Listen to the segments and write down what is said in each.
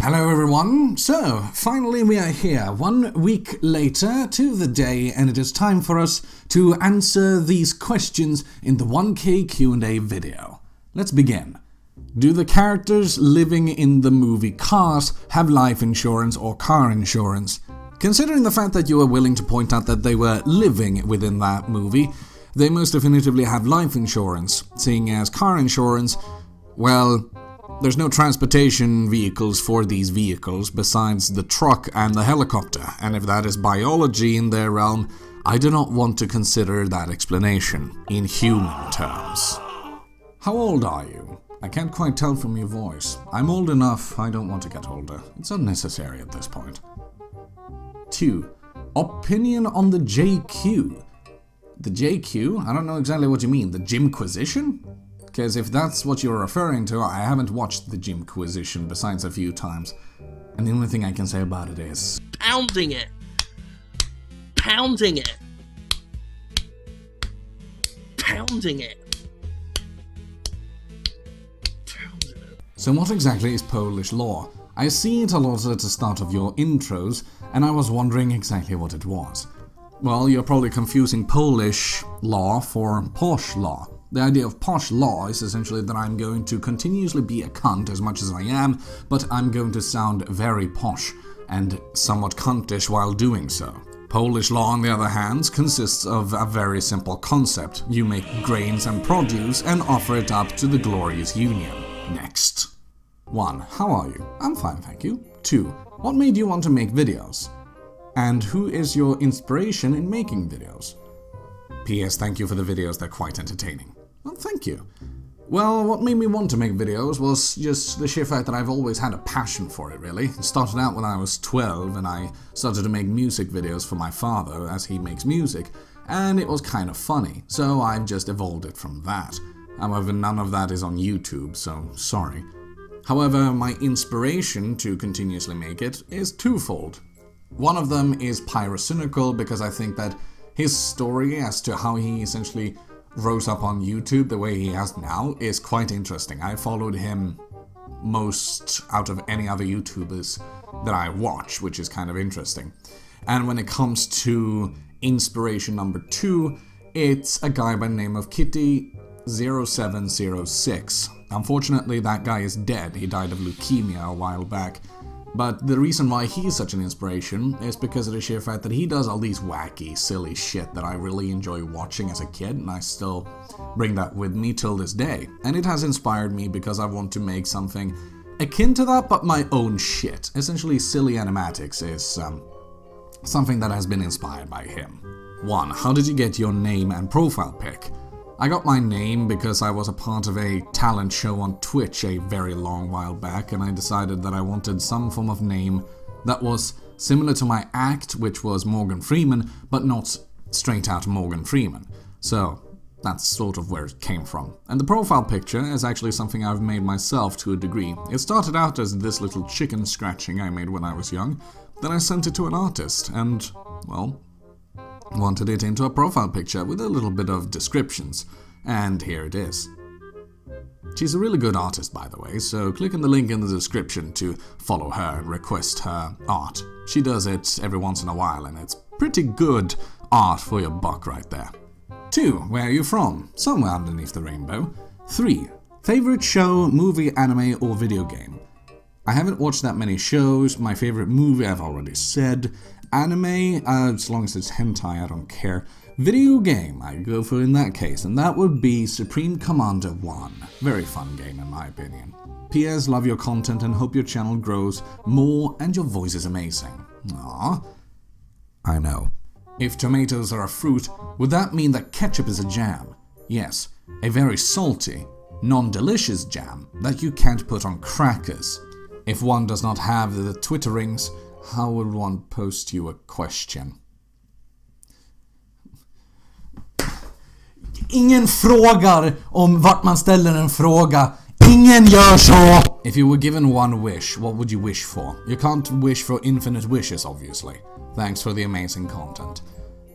Hello everyone, so finally we are here, 1 week later to the day, and it is time for us to answer these questions in the 1K Q&A video. Let's begin. Do the characters living in the movie Cars have life insurance or car insurance? Considering the fact that you are willing to point out that they were living within that movie, they most definitively have life insurance, seeing as car insurance, well, there's no transportation vehicles for these vehicles besides the truck and the helicopter, and if that is biology in their realm, I do not want to consider that explanation in human terms. How old are you? I can't quite tell from your voice. I'm old enough, I don't want to get older. It's unnecessary at this point. 2. Opinion on the JQ. The JQ? I don't know exactly what you mean. The Gymquisition? Because if that's what you're referring to, I haven't watched the Gymquisition besides a few times. And the only thing I can say about it is... Pounding it! Pounding it! Pounding it! Pounding it. So what exactly is Polish law? I see it a lot at the start of your intros, and I was wondering exactly what it was. Well, you're probably confusing Polish law for posh law. The idea of posh law is essentially that I'm going to continuously be a cunt as much as I am, but I'm going to sound very posh and somewhat cuntish while doing so. Polish law, on the other hand, consists of a very simple concept. You make grains and produce and offer it up to the glorious union. Next. 1. How are you? I'm fine, thank you. 2. What made you want to make videos? And who is your inspiration in making videos? P.S. Thank you for the videos, they're quite entertaining. Well, thank you. Well, what made me want to make videos was just the sheer fact that I've always had a passion for it, really. It started out when I was 12 and I started to make music videos for my father as he makes music, and it was kind of funny, so I've just evolved it from that. However, none of that is on YouTube, so sorry. However, my inspiration to continuously make it is twofold. One of them is Pyrocynical, because I think that his story as to how he essentially rose up on YouTube the way he has now is quite interesting. I followed him most out of any other YouTubers that I watch, which is kind of interesting. And when it comes to inspiration number 2, it's a guy by the name of Kitty0706. Unfortunately, that guy is dead. He died of leukemia a while back. But the reason why he's such an inspiration is because of the sheer fact that he does all these wacky, silly shit that I really enjoy watching as a kid, and I still bring that with me till this day. And it has inspired me because I want to make something akin to that, but my own shit. Essentially, silly animatics is something that has been inspired by him. 1. How did you get your name and profile pic? I got my name because I was a part of a talent show on Twitch a very long while back, and I decided that I wanted some form of name that was similar to my act, which was Morgan Freeman, but not straight out Morgan Freeman. So that's sort of where it came from. And the profile picture is actually something I've made myself to a degree. It started out as this little chicken scratching I made when I was young, then I sent it to an artist, and, well, wanted it into a profile picture with a little bit of descriptions, and here it is. She's a really good artist, by the way, so click on the link in the description to follow her and request her art. She does it every once in a while, and it's pretty good art for your buck right there. 2. Where are you from? Somewhere underneath the rainbow. 3. Favorite show, movie, anime, or video game? I haven't watched that many shows. My favorite movie I've already said. Anime, as long as it's hentai, I don't care. Video game, I'd go for in that case, and that would be Supreme Commander 1. Very fun game in my opinion. P.S. Love your content and hope your channel grows more and your voice is amazing. Aww. I know. If tomatoes are a fruit, would that mean that ketchup is a jam? Yes, a very salty, non-delicious jam that you can't put on crackers. If one does not have the twitterings, how would one post you a question? Ingen frågar om vart man ställer en fråga. Ingen gör så! If you were given one wish, what would you wish for? You can't wish for infinite wishes, obviously. Thanks for the amazing content.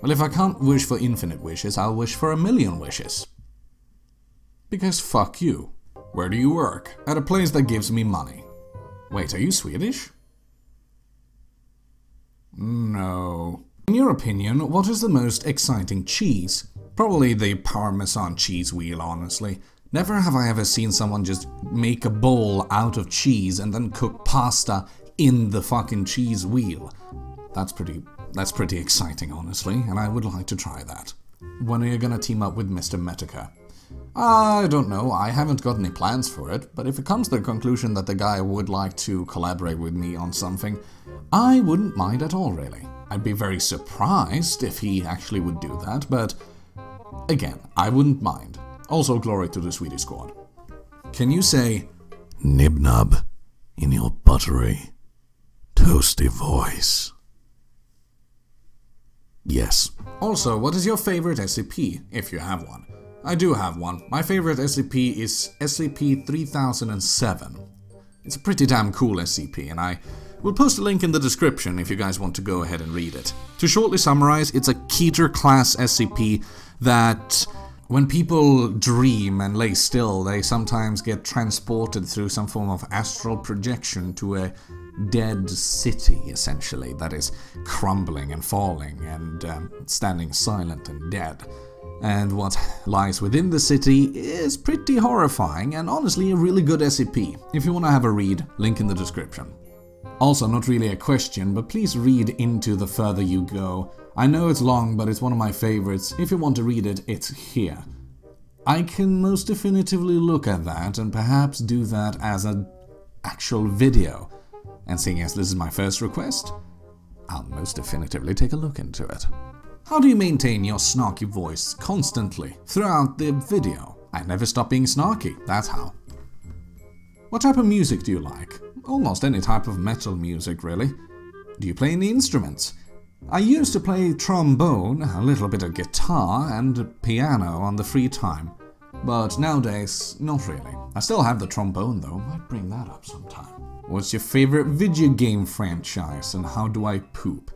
Well, if I can't wish for infinite wishes, I'll wish for 1,000,000 wishes. Because fuck you. Where do you work? At a place that gives me money. Wait, are you Swedish? No. In your opinion, what is the most exciting cheese? Probably the Parmesan cheese wheel, honestly. Never have I ever seen someone just make a bowl out of cheese and then cook pasta in the fucking cheese wheel. That's pretty exciting, honestly, and I would like to try that. When are you gonna team up with Mr. Metica? I don't know, I haven't got any plans for it, but if it comes to the conclusion that the guy would like to collaborate with me on something, I wouldn't mind at all, really. I'd be very surprised if he actually would do that, but again, I wouldn't mind. Also, glory to the Swedish squad. Can you say nib-nub in your buttery, toasty voice? Yes. Also, what is your favorite SCP, if you have one? I do have one. My favorite SCP is SCP-3007. It's a pretty damn cool SCP, and I will post a link in the description if you guys want to go ahead and read it. To shortly summarize, it's a Keter-class SCP that, when people dream and lay still, they sometimes get transported through some form of astral projection to a dead city, essentially, that is crumbling and falling and standing silent and dead. And what lies within the city is pretty horrifying and honestly a really good SCP. If you want to have a read, link in the description. Also, not really a question, but please read into The Further You Go. I know it's long, but it's one of my favorites. If you want to read it, it's here. I can most definitively look at that and perhaps do that as an actual video. And seeing as this is my first request, I'll most definitively take a look into it. How do you maintain your snarky voice constantly throughout the video? I never stop being snarky, that's how. What type of music do you like? Almost any type of metal music, really. Do you play any instruments? I used to play trombone, a little bit of guitar, and piano on the free time. But nowadays, not really. I still have the trombone though, might bring that up sometime. What's your favorite video game franchise and how do I poop?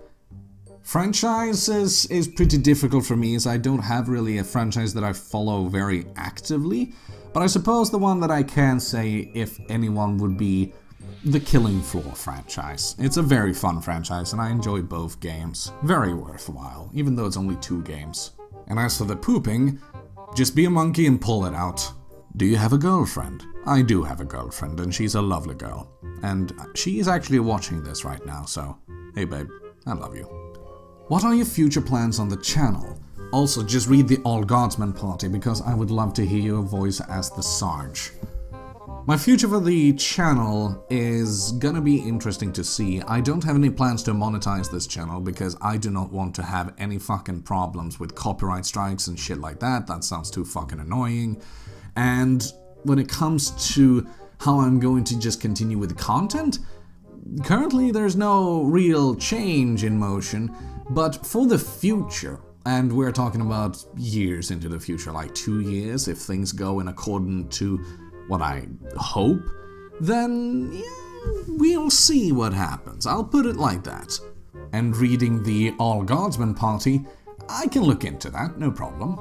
Franchises is pretty difficult for me as I don't have really a franchise that I follow very actively, but I suppose the one that I can say, if anyone, would be the Killing Floor franchise. It's a very fun franchise and I enjoy both games. Very worthwhile, even though it's only 2 games. And as for the pooping, just be a monkey and pull it out. Do you have a girlfriend? I do have a girlfriend and she's a lovely girl. And she is actually watching this right now, so hey babe, I love you. What are your future plans on the channel? Also, just read the All Guardsmen party because I would love to hear your voice as the Sarge. My future for the channel is gonna be interesting to see. I don't have any plans to monetize this channel because I do not want to have any fucking problems with copyright strikes and shit like that. That sounds too fucking annoying. And when it comes to how I'm going to just continue with the content, currently there's no real change in motion, but for the future, and we're talking about years into the future, like 2 years, if things go in accordance to what I hope, then yeah, we'll see what happens. I'll put it like that. And reading the All Guardsmen party, I can look into that, no problem.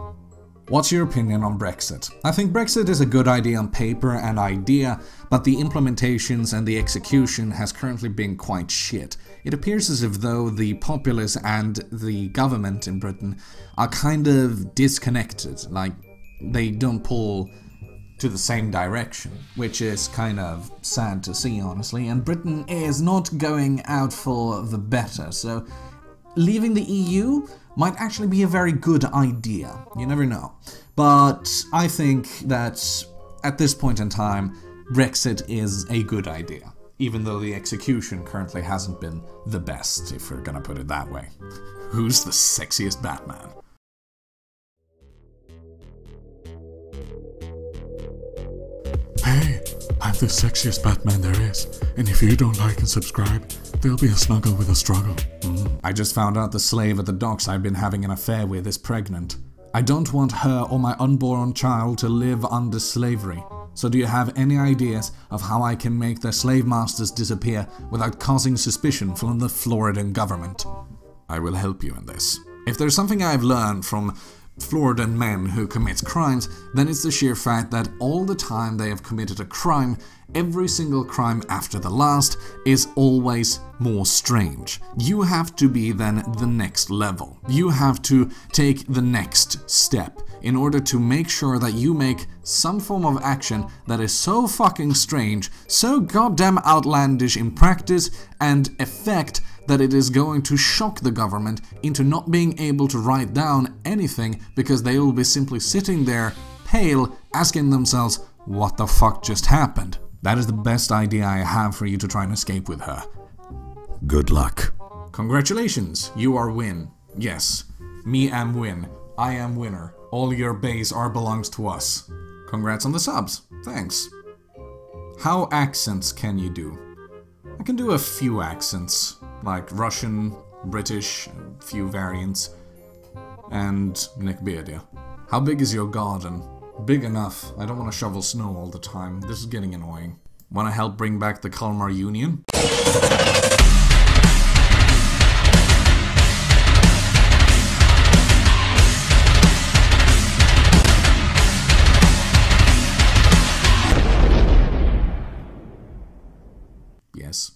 What's your opinion on Brexit? I think Brexit is a good idea on paper and idea, but the implementations and the execution has currently been quite shit. It appears as if though the populace and the government in Britain are kind of disconnected, like they don't pull to the same direction, which is kind of sad to see, honestly, and Britain is not going out for the better, so leaving the EU might actually be a very good idea. You never know. But I think that at this point in time, Brexit is a good idea, even though the execution currently hasn't been the best, if we're gonna put it that way. Who's the sexiest Batman? Hey, I'm the sexiest Batman there is, and if you don't like and subscribe, there'll be a snuggle with a struggle. I just found out the slave at the docks I've been having an affair with is pregnant. I don't want her or my unborn child to live under slavery. So do you have any ideas of how I can make their slave masters disappear without causing suspicion from the Floridan government? I will help you in this. If there's something I've learned from Floridan men who commit crimes, then it's the sheer fact that all the time they have committed a crime, every single crime after the last is always more strange. You have to be then the next level. You have to take the next step in order to make sure that you make some form of action that is so fucking strange, so goddamn outlandish in practice and effect that it is going to shock the government into not being able to write down anything because they will be simply sitting there, pale, asking themselves, what the fuck just happened? That is the best idea I have for you to try and escape with her. Good luck. Congratulations, you are win. Yes, me am win. I am winner. All your base are belongs to us. Congrats on the subs. Thanks. How accents can you do? I can do a few accents, like Russian, British, a few variants, and Neckbeardia. How big is your garden? Big enough. I don't want to shovel snow all the time. This is getting annoying. Want to help bring back the Kalmar Union? Yes.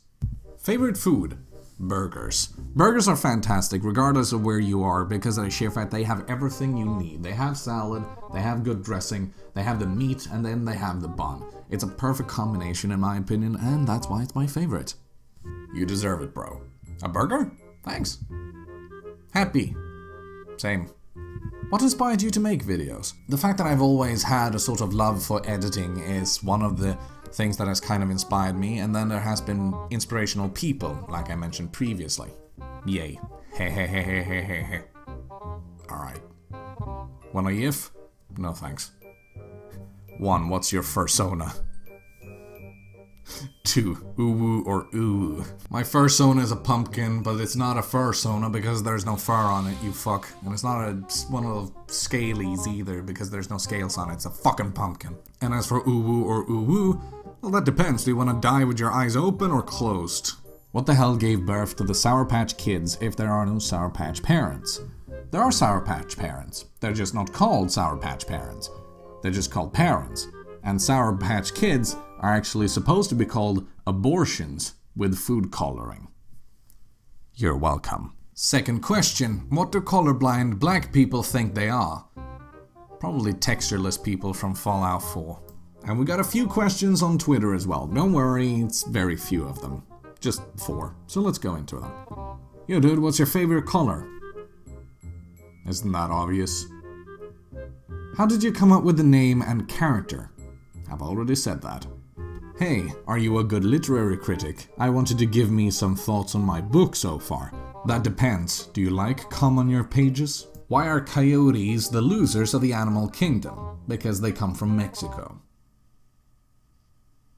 Favorite food? Burgers. Burgers are fantastic regardless of where you are because of the sheer fact they have everything you need. They have salad, they have good dressing, they have the meat, and then they have the bun. It's a perfect combination in my opinion, and that's why it's my favorite. You deserve it, bro. A burger? Thanks. Happy. Same. What inspired you to make videos? The fact that I've always had a sort of love for editing is one of the things that has kind of inspired me, and then there has been inspirational people, like I mentioned previously. Yay. Hehehehehehe. Alright. Want a GIF? No thanks. 1. What's your fursona? 2. Uwu or ooh. My fursona is a pumpkin, but it's not a fursona because there's no fur on it, you fuck. And it's not one of those scalies either because there's no scales on it. It's a fucking pumpkin. And as for uwu or uwu, well, that depends. Do you want to die with your eyes open or closed? What the hell gave birth to the Sour Patch Kids if there are no Sour Patch parents? There are Sour Patch parents. They're just not called Sour Patch parents. They're just called parents. And Sour Patch Kids are actually supposed to be called abortions with food coloring. You're welcome. Second question. What do colorblind black people think they are? Probably textureless people from Fallout 4. And we got a few questions on Twitter as well. Don't worry, it's very few of them. Just 4. So let's go into them. Yo dude, what's your favorite color? Isn't that obvious? How did you come up with the name and character? I've already said that. Hey, are you a good literary critic? I wanted to give me some thoughts on my book so far. That depends. Do you like cum on your pages? Why are coyotes the losers of the animal kingdom? Because they come from Mexico.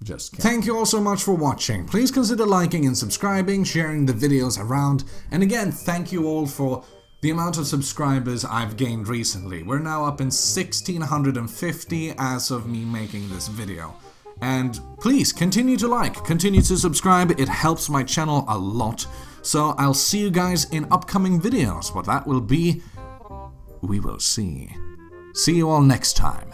Just kidding. Thank you all so much for watching. Please consider liking and subscribing, sharing the videos around, and again, thank you all for the amount of subscribers I've gained recently. We're now up in 1,650 as of me making this video. And please, continue to like, continue to subscribe, it helps my channel a lot. So I'll see you guys in upcoming videos. What that will be, we will see. See you all next time.